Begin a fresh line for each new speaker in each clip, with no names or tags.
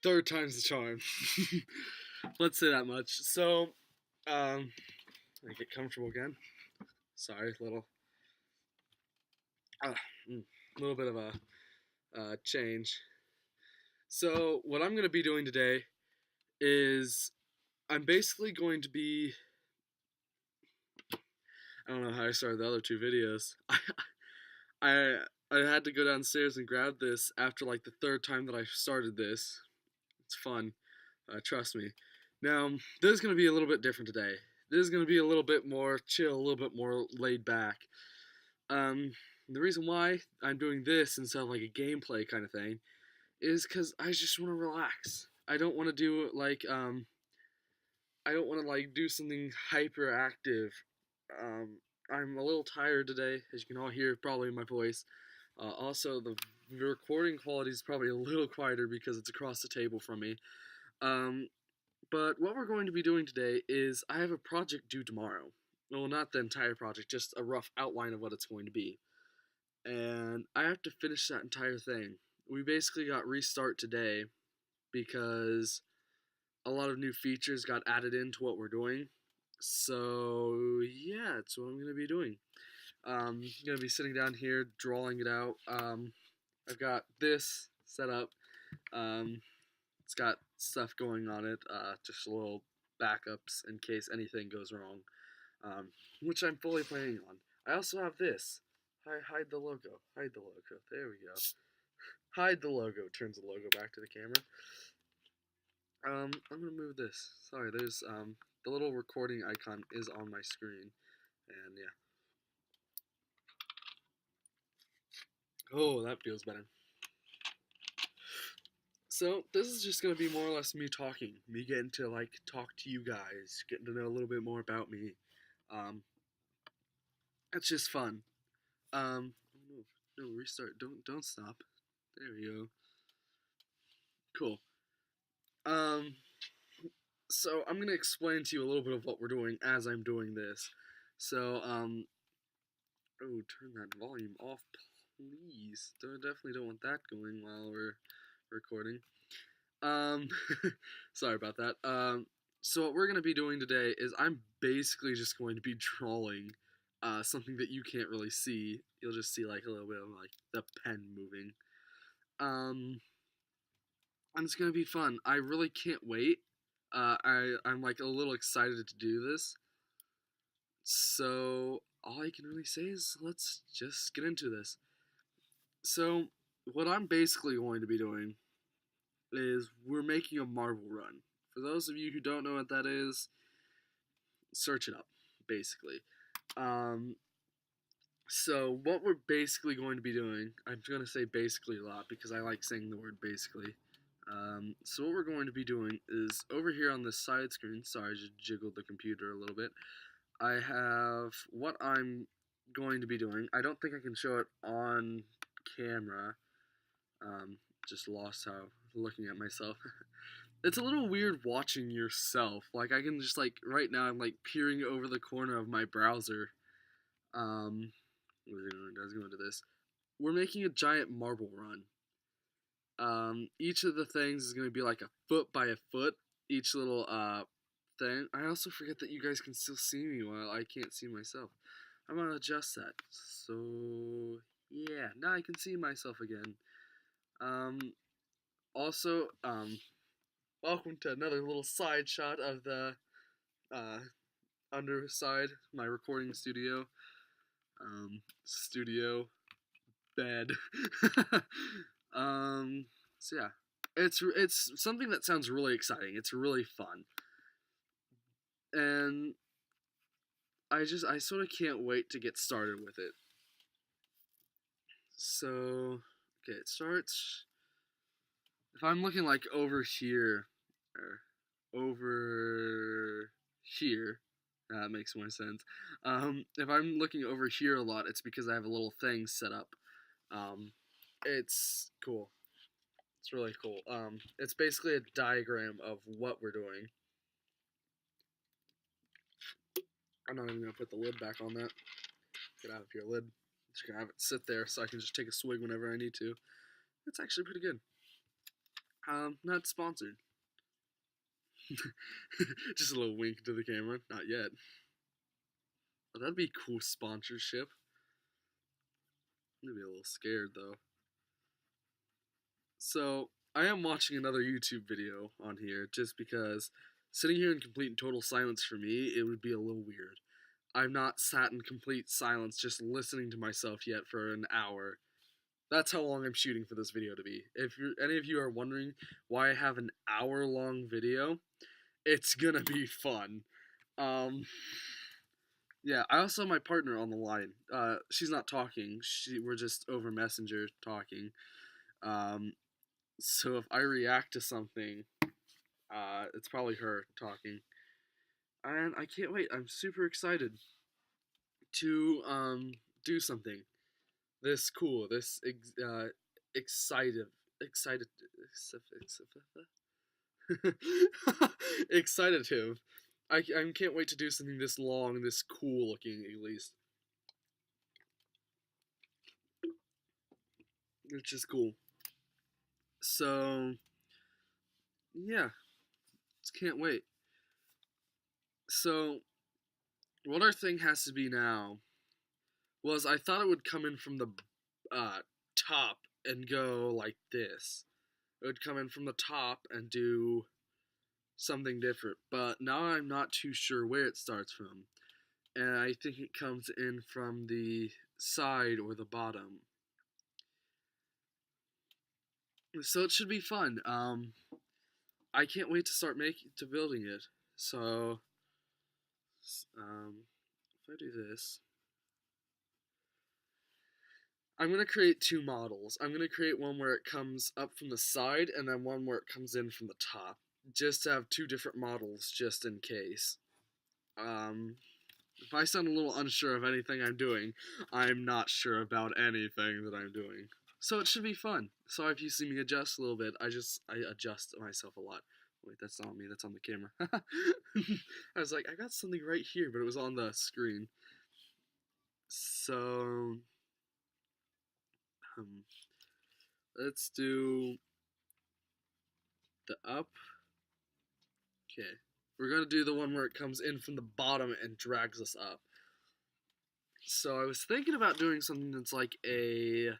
third time's the charm. Let's say that much. So, I get comfortable again. Sorry, uh, little bit of a change. So, what I'm gonna be doing today is I'm basically going to be. I don't know how I started the other two videos. I I had to go downstairs and grab this after like the third time that I started this. It's fun, trust me. Now, this is going to be a little bit different today. This is going to be a little bit more chill, a little bit more laid back. The reason why I'm doing this instead of like a gameplay kind of thing is because I just want to relax. I don't want to do I don't want to like do something hyperactive. I'm a little tired today, as you can all hear probably in my voice. Also, the recording quality is probably a little quieter because it's across the table from me. But what we're going to be doing today is I have a project due tomorrow. Well, not the entire project, just a rough outline of what it's going to be. And I have to finish that entire thing. We basically got restart today because a lot of new features got added into what we're doing. So, yeah, that's what I'm going to be doing. I'm going to be sitting down here, drawing it out. I've got this set up. It's got stuff going on it, just a little backups in case anything goes wrong, which I'm fully planning on. I also have this. Hide the logo. Hide the logo. There we go. Hide the logo. Turns the logo back to the camera. I'm gonna move this. Sorry, there's the little recording icon is on my screen, and yeah. Oh, that feels better. So, this is just going to be more or less me talking. Me getting to, like, talk to you guys. Getting to know a little bit more about me. That's just fun. No, restart. Don't stop. There we go. Cool. So, I'm going to explain to you a little bit of what we're doing as I'm doing this. So, oh, turn that volume off, please. Definitely don't want that going while we're recording. Sorry about that. So what we're going to be doing today is I'm basically just going to be drawing something that you can't really see. You'll just see like a little bit of like the pen moving. And it's going to be fun. I really can't wait. I'm like a little excited to do this. So all I can really say is let's just get into this. So what I'm basically going to be doing is we're making a marble run. For those of you who don't know what that is, search it up, basically. So what we're basically going to be doing, I'm going to say basically a lot because I like saying the word basically. So what we're going to be doing is over here on this side screen, sorry, I just jiggled the computer a little bit. I have what I'm going to be doing. I don't think I can show it on camera. Just lost how looking at myself. It's a little weird watching yourself. Like, I can just, like, right now I'm, like, peering over the corner of my browser. Let's go into this. We're making a giant marble run. Each of the things is going to be, like, a foot by a foot. Each little, thing. I also forget that you guys can still see me while I can't see myself. I'm going to adjust that. So, yeah. Now I can see myself again. Also, welcome to another little side shot of the underside, my recording studio. Studio bed. So yeah, it's something that sounds really exciting. It's really fun, and I sort of can't wait to get started with it. So okay, it starts. If I'm looking like over here, or over here, that makes more sense. If I'm looking over here a lot, it's because I have a little thing set up. It's cool. It's really cool. It's basically a diagram of what we're doing. I'm not even going to put the lid back on that. Get out of here, lid. Just going to have it sit there so I can just take a swig whenever I need to. It's actually pretty good. Not sponsored. Just a little wink to the camera. Not yet. Oh, that'd be cool sponsorship. I'm gonna be a little scared though. So I am watching another YouTube video on here just because sitting here in complete and total silence for me, it would be a little weird. I've not sat in complete silence just listening to myself yet for an hour. That's how long I'm shooting for this video to be. If any of you are wondering why I have an hour-long video, it's gonna be fun. Yeah, I also have my partner on the line. She's not talking. We're just over Messenger talking. So if I react to something, it's probably her talking. And I can't wait. I'm super excited to do something this cool, this excited, excitative. I can't wait to do something this long, this cool looking, at least. Which is cool. So, yeah, just can't wait. So, what our thing has to be now was I thought it would come in from the top and go like this. It would come in from the top and do something different, but now I'm not too sure where it starts from. And I think it comes in from the side or the bottom. So it should be fun. I can't wait to start building it. So, if I do this, I'm gonna create two models. I'm gonna create one where it comes up from the side, and then one where it comes in from the top, just to have two different models, just in case. If I sound a little unsure of anything I'm doing, I'm not sure about anything that I'm doing. So it should be fun. So if you see me adjust a little bit, I adjust myself a lot. Wait, that's not me, that's on the camera. I was like, I got something right here, but it was on the screen. So, let's do the up. Okay. We're gonna do the one where it comes in from the bottom and drags us up. So I was thinking about doing something that's like a,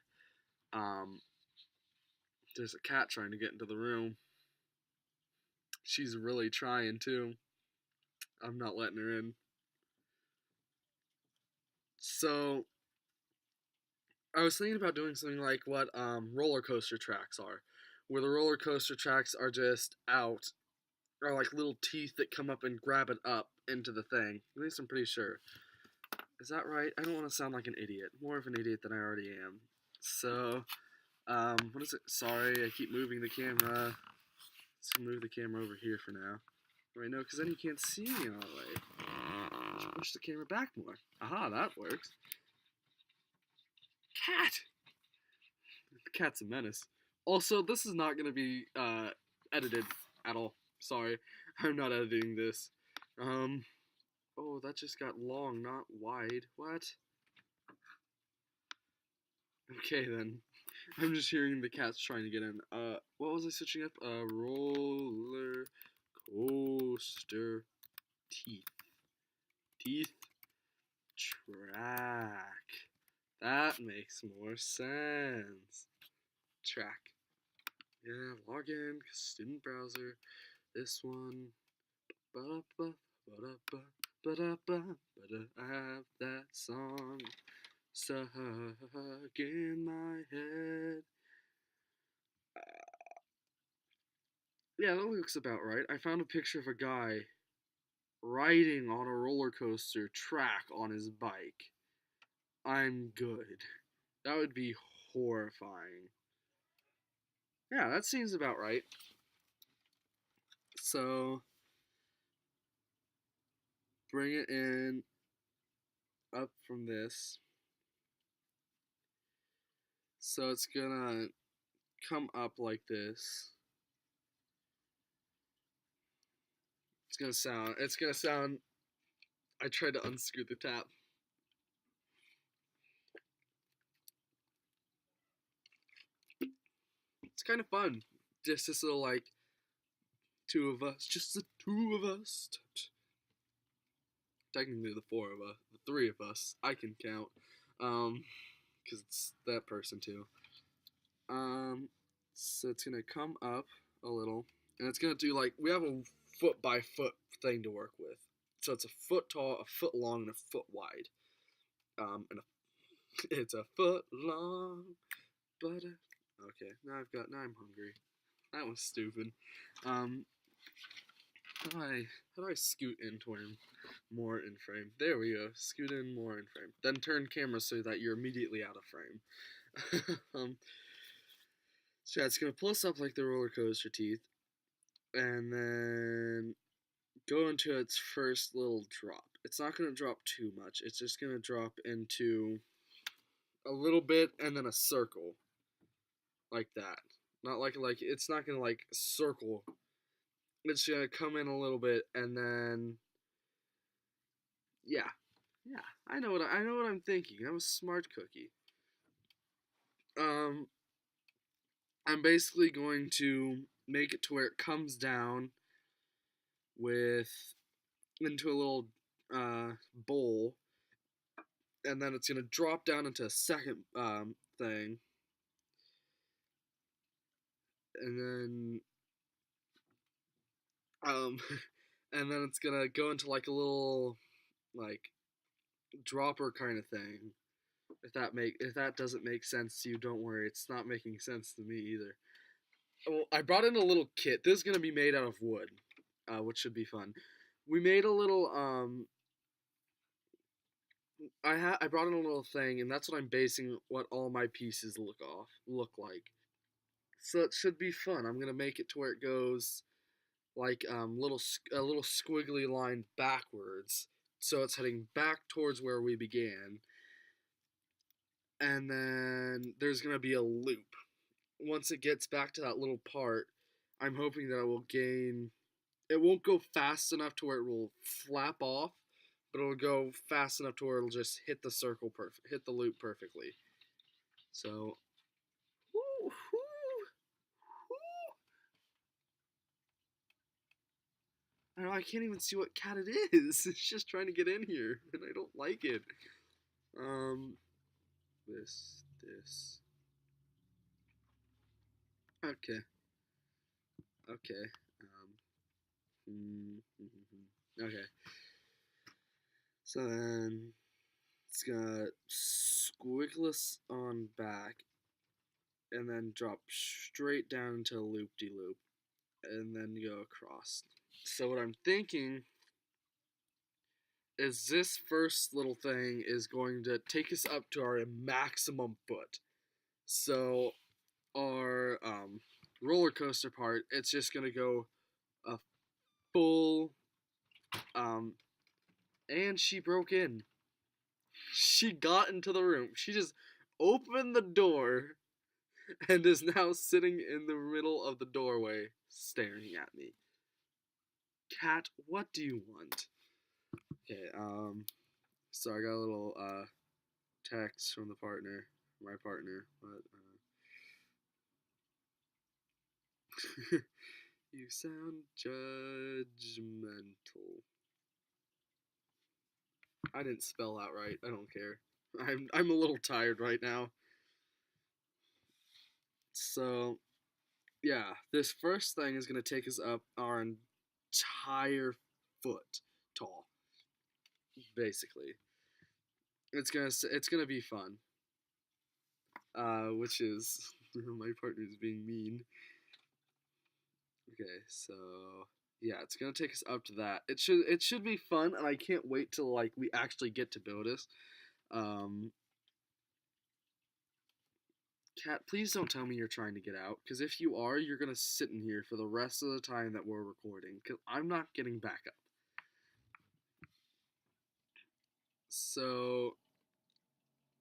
there's a cat trying to get into the room. She's really trying too. I'm not letting her in. So I was thinking about doing something like what roller coaster tracks are, where the roller coaster tracks are just out, are like little teeth that come up and grab it up into the thing. At least I'm pretty sure. Is that right? I don't want to sound like an idiot. More of an idiot than I already am. So, what is it? Sorry, I keep moving the camera. Let's move the camera over here for now. Right, no, because then you can't see me all the way. Just push the camera back more. Aha, that works. Cat! The cat's a menace. Also, this is not going to be edited at all. Sorry, I'm not editing this. Oh, that just got long, not wide. What? Okay, then. I'm just hearing the cats trying to get in. What was I switching up? Roller coaster teeth. Teeth track. That makes more sense. Track. Yeah, log in, student browser. This one. Ba-da-ba, ba-da-ba, ba-da-ba, ba-da. I have that song stuck in my head. Yeah, that looks about right. I found a picture of a guy riding on a roller coaster track on his bike. I'm good. That would be horrifying. Yeah, that seems about right. So, bring it in up from this. So it's gonna come up like this. It's gonna sound, I tried to unscrew the tap. It's kind of fun just this little like two of us, just the two of us. Technically the four of us, the three of us. I can count, because it's that person too. So it's gonna come up a little, and it's gonna do like we have a foot by foot thing to work with. So it's a foot tall, a foot long, and a foot wide. And it's a foot long, but okay. Now I'm hungry. That was stupid. How do I scoot into him more in frame? There we go. Scoot in more in frame. Then turn camera so that you're immediately out of frame. So yeah, it's gonna pull us up like the roller coaster teeth, and then go into its first little drop. It's not gonna drop too much. It's just gonna drop into a little bit and then a circle, like that. Not like it's not gonna like circle. It's gonna come in a little bit and then yeah. I know what I'm thinking. I'm a smart cookie. I'm basically going to make it to where it comes down with into a little bowl, and then it's gonna drop down into a second thing, and then and then it's gonna go into like a little like dropper kind of thing. If that doesn't make sense to you, don't worry. It's not making sense to me either. Well, I brought in a little kit. This is gonna be made out of wood, which should be fun. We made a little I brought in a little thing, and that's what I'm basing what all my pieces look like. So it should be fun. I'm gonna make it to where it goes like a little squiggly line backwards, so it's heading back towards where we began. And then there's gonna be a loop. Once it gets back to that little part, I'm hoping that it will gain. It won't go fast enough to where it will flap off, but it'll go fast enough to where it'll just hit hit the loop perfectly. So, woo, woo, I know I can't even see what cat it is. It's just trying to get in here, and I don't like it. This. Okay. Okay. Okay. So then it's got squiggless on back, and then drop straight down into a loop-de-loop, and then go across. So what I'm thinking is this first little thing is going to take us up to our maximum foot. So our roller coaster part, it's just gonna go a full and she broke in. She got into the room. She just opened the door and is now sitting in the middle of the doorway staring at me. Cat, what do you want? Okay, so I got a little text from my partner, but you sound judgmental. I didn't spell that right. I don't care. I'm a little tired right now. So, yeah, this first thing is gonna take us up our entire foot tall, basically. It's gonna be fun. Which is my partner's being mean. Okay, so yeah, it's gonna take us up to that. It should be fun, and I can't wait till like we actually get to build this. Cat, please don't tell me you're trying to get out, because if you are, you're gonna sit in here for the rest of the time that we're recording, because I'm not getting back up. So,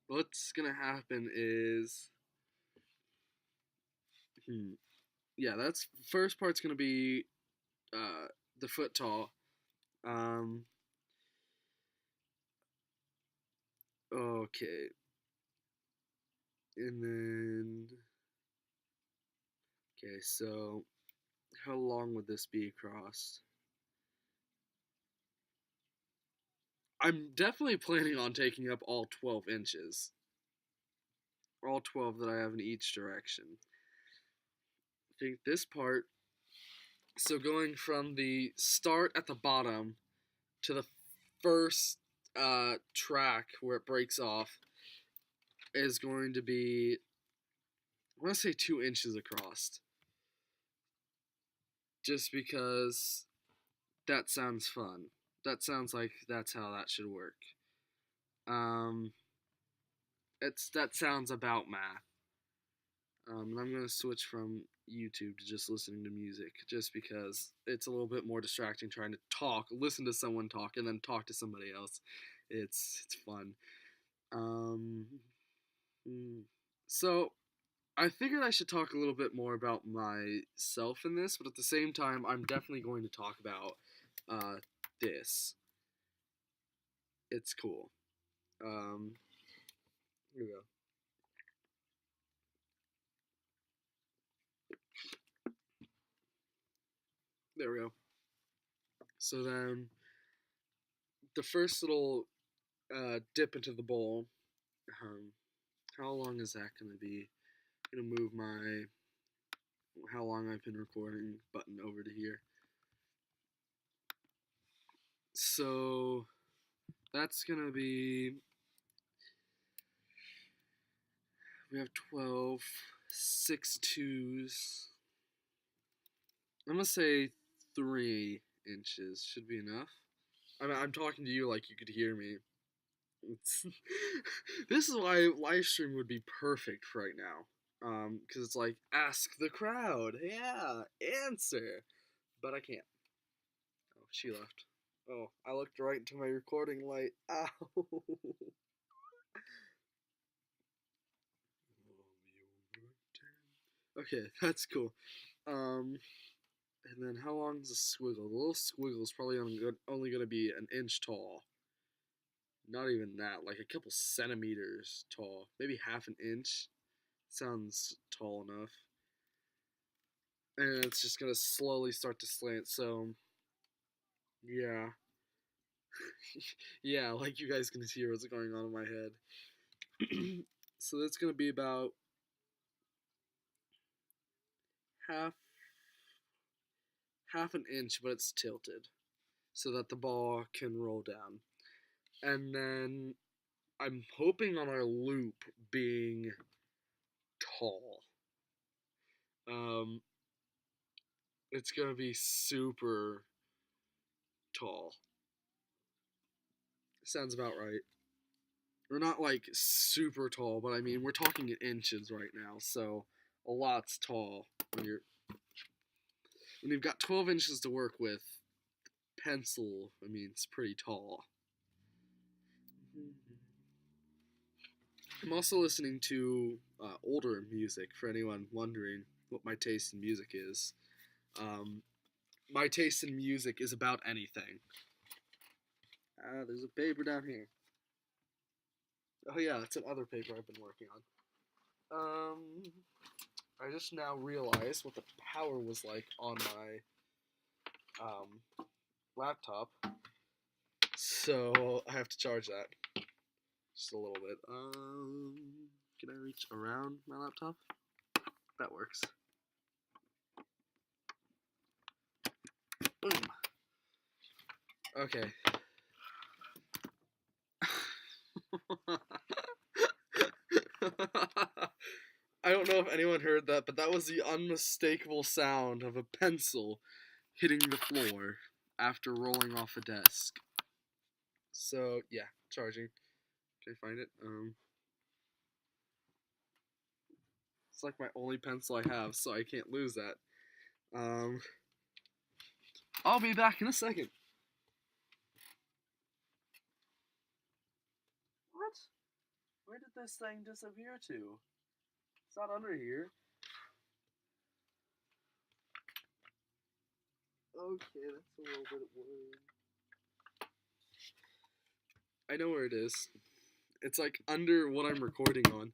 what's gonna happen is, yeah, that's first part's gonna be the foot tall. Okay, and then Okay, so how long would this be across? I'm definitely planning on taking up all 12 inches. All 12 that I have in each direction. I think this part, so going from the start at the bottom to the first track where it breaks off, is going to be, I want to say 2 inches across. Just because that sounds fun. That sounds like that's how that should work. Um, that sounds about math. And I'm gonna switch from YouTube to just listening to music, just because it's a little bit more distracting trying to talk, listen to someone talk, and then talk to somebody else. It's fun. Um, so I figured I should talk a little bit more about myself in this, but at the same time, I'm definitely going to talk about this. It's cool. Here we go. There we go. So then, the first little dip into the bowl. Um, how long is that gonna be? I'm gonna move my how long I've been recording button over to here. So that's gonna be, we have 12, 6 twos. I'm gonna say 3 inches should be enough. I'm talking to you like you could hear me. This is why live stream would be perfect right now. Because it's like, ask the crowd. Yeah, answer. But I can't. Oh, she left. Oh, I looked right into my recording light. Ow. Okay, that's cool. And then how long is the squiggle? The little squiggle is probably only going to be an inch tall. Not even that, like a couple centimeters tall. Maybe half an inch. Sounds tall enough. And it's just going to slowly start to slant, so yeah. Yeah, like you guys can hear what's going on in my head. So that's going to be about half an inch, but it's tilted so that the ball can roll down. And then I'm hoping on our loop being tall. It's gonna be super tall. Sounds about right. We're not like super tall, but I mean we're talking in inches right now, so a lot's tall when you've got 12 inches to work with. Pencil, I mean, it's pretty tall. I'm also listening to older music, for anyone wondering what my taste in music is. My taste in music is about anything. There's a paper down here. Oh yeah, it's another paper I've been working on. I just now realized what the power was like on my laptop. So I have to charge that. Just a little bit. Can I reach around my laptop? That works. Boom. Okay. I don't know if anyone heard that, but that was the unmistakable sound of a pencil hitting the floor after rolling off a desk. So, yeah, charging. Can I find it? It's like my only pencil I have, so I can't lose that. I'll be back in a second. What? Where did this thing disappear to? It's not under here. Okay, that's a little bit worried. I know where it is. It's like under what I'm recording on.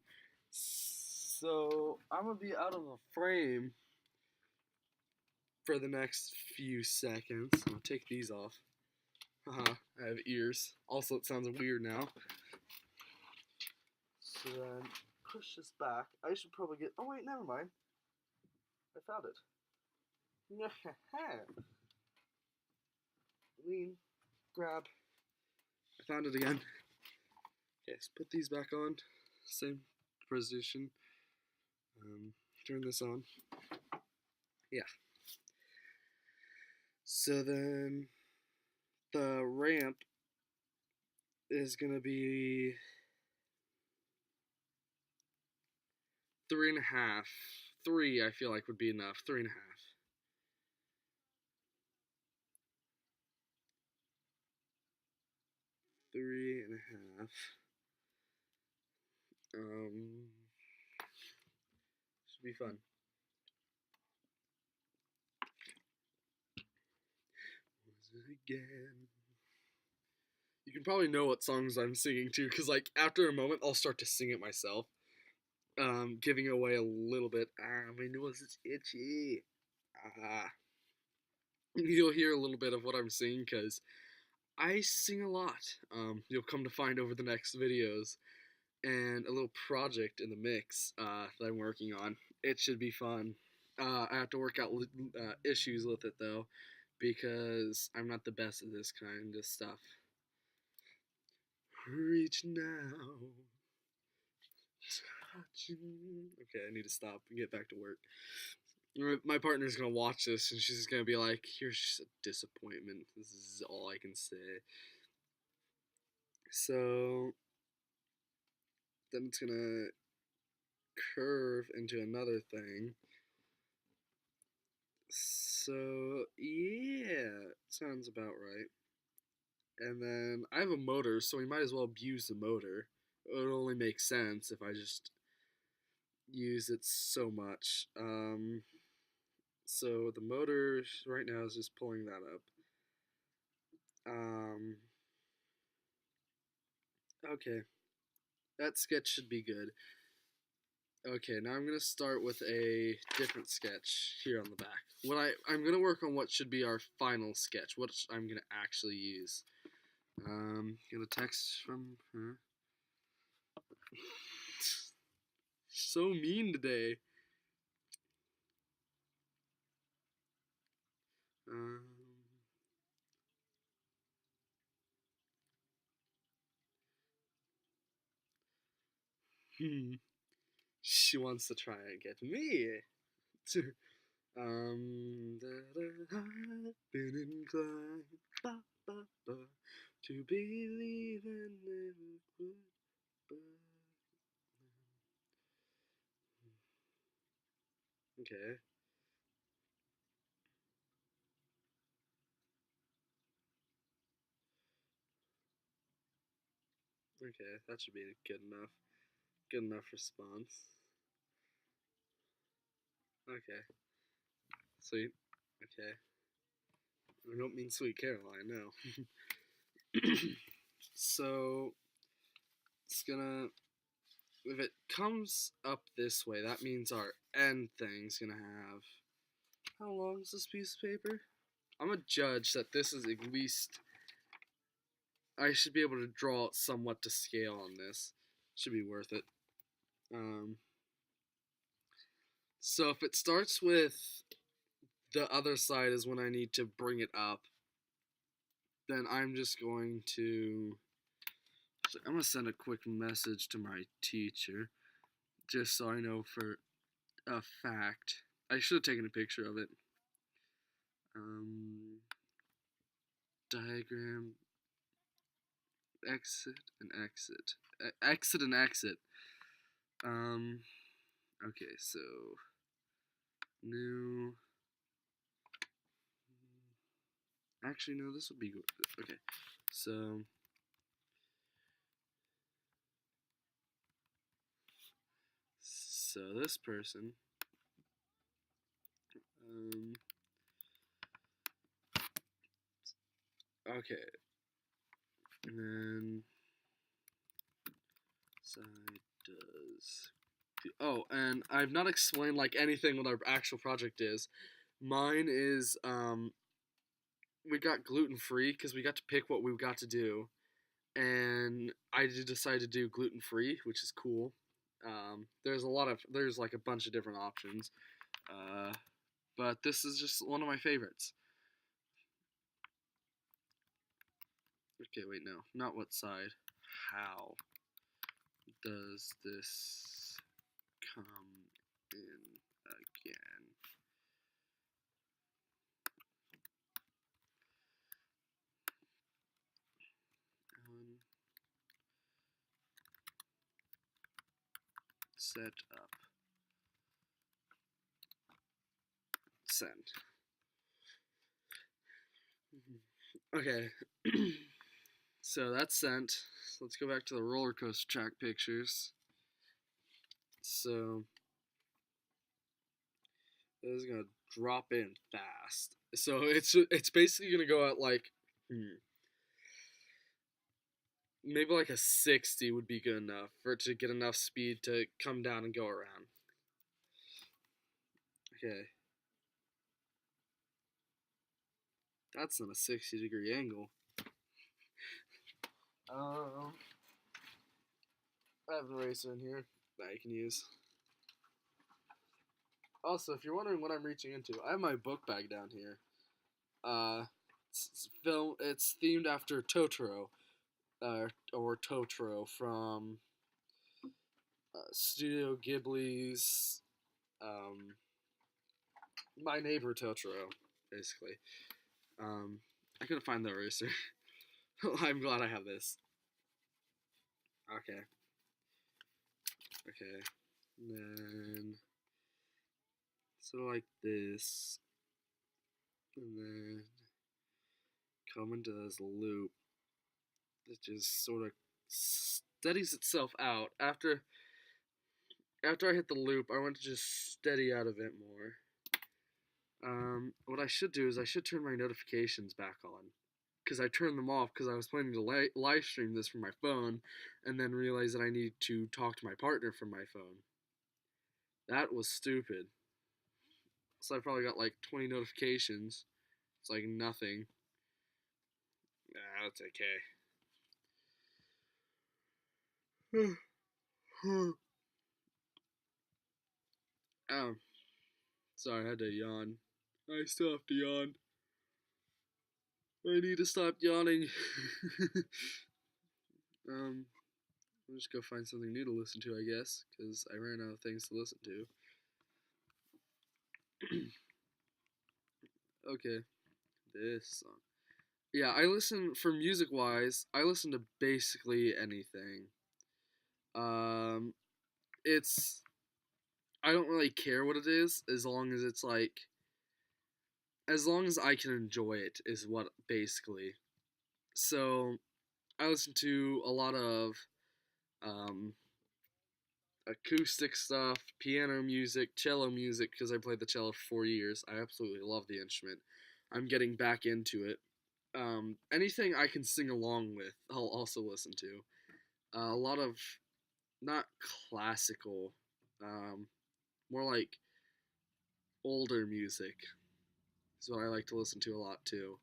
So I'm gonna be out of the frame for the next few seconds. I'll take these off. Haha, I have ears. Also, it sounds weird now. So then, push this back. I should probably get... Oh wait, never mind. I found it. Lean, grab. I found it again. Okay, let's put these back on. Same position. Turn this on. Yeah. So then the ramp is gonna be 3.5. 3 I feel like would be enough. 3.5. Three and a half. Should be fun. Again. You can probably know what songs I'm singing too, because like after a moment I'll start to sing it myself. Giving away a little bit. My nose is itchy. You'll hear a little bit of what I'm singing because I sing a lot. You'll come to find over the next videos, and a little project in the mix that I'm working on. It should be fun. I have to work out issues with it though, because I'm not the best at this kind of stuff. Reach now. Okay, I need to stop and get back to work. My partner's gonna watch this and she's gonna be like, "You're just a disappointment." This is all I can say. So then it's gonna curve into another thing. So yeah, sounds about right. And then I have a motor, so we might as well abuse the motor. It would only make sense if I just use it so much. So the motor right now is just pulling that up. Okay, that sketch should be good. Okay, now I'm gonna start with a different sketch here on the back. I'm gonna work on what should be our final sketch, what I'm gonna actually use. Get a text from her. So mean today. She wants to try and get me. I've been inclined to believe in it. Okay. Okay, that should be good enough. Good enough response. Okay. Sweet. Okay. I don't mean Sweet Caroline, no. So, it's gonna... If it comes up this way, that means our end thing's gonna have... How long is this piece of paper? I'm gonna judge that this is at least... I should be able to draw it somewhat to scale on this. Should be worth it. So if it starts with the other side is when I need to bring it up, then I'm just going to... I'm going to send a quick message to my teacher, just so I know for a fact. I should have taken a picture of it. Diagram, exit and exit. Exit and exit. Okay, so new. Actually, no, this would be good. Okay, so this person. Okay, and then side does. Oh, and I've not explained like anything what our actual project is. Mine is we got gluten free because we got to pick what we got to do, and I did decide to do gluten free, which is cool. There's like a bunch of different options, uh, but this is just one of my favorites. Okay, wait, no, not what side. How does this come in again? Set up. Send. Okay. So that's sent. So let's go back to the roller coaster track pictures. So this is gonna drop in fast. So it's basically gonna go at like maybe like a 60 would be good enough for it to get enough speed to come down and go around. Okay. That's not a 60-degree angle. I have an eraser in here that I can use. Also, if you're wondering what I'm reaching into, I have my book bag down here. It's themed after Totoro, or Totoro from Studio Ghibli's My Neighbor Totoro, basically. I couldn't find the eraser. I'm glad I have this. Okay. Okay. And then sort of like this. And then come into this loop that just sort of steadies itself out. After I hit the loop, I want to just steady out a bit more. What I should do is I should turn my notifications back on, because I turned them off because I was planning to live stream this from my phone, and then realized that I need to talk to my partner from my phone. That was stupid. So I probably got like 20 notifications. It's like nothing. Nah, that's okay. Oh, sorry, I had to yawn. I still have to yawn. I need to stop yawning. I'll just go find something new to listen to, I guess, because I ran out of things to listen to. Okay, this song. Yeah, for music-wise, I listen to basically anything. Um, it's, I don't really care what it is, as long as it's like, as long as I can enjoy it, is what, basically. So, I listen to a lot of, um, acoustic stuff, piano music, cello music, because I played the cello for 4 years. I absolutely love the instrument. I'm getting back into it. Anything I can sing along with, I'll also listen to. A lot of, not classical, more like older music is what I like to listen to a lot too.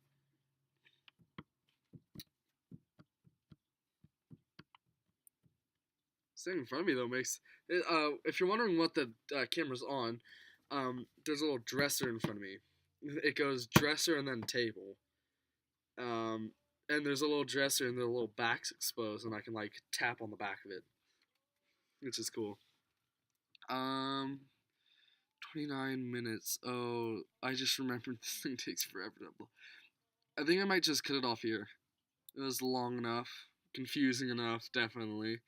Sitting in front of me though makes it, if you're wondering what the camera's on, there's a little dresser in front of me. It goes dresser and then table. And there's a little dresser and the little back's exposed, and I can like tap on the back of it, which is cool. Um, 29 minutes. Oh, I just remembered this thing takes forever to upload. I think I might just cut it off here. It was long enough, confusing enough, definitely.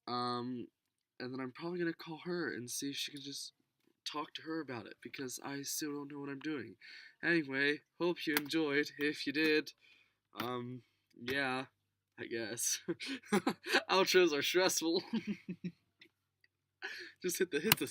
Um, and then I'm probably gonna call her and see if she can just talk to her about it, because I still don't know what I'm doing. Anyway, hope you enjoyed. If you did, yeah, I guess. Outros are stressful. Just hit the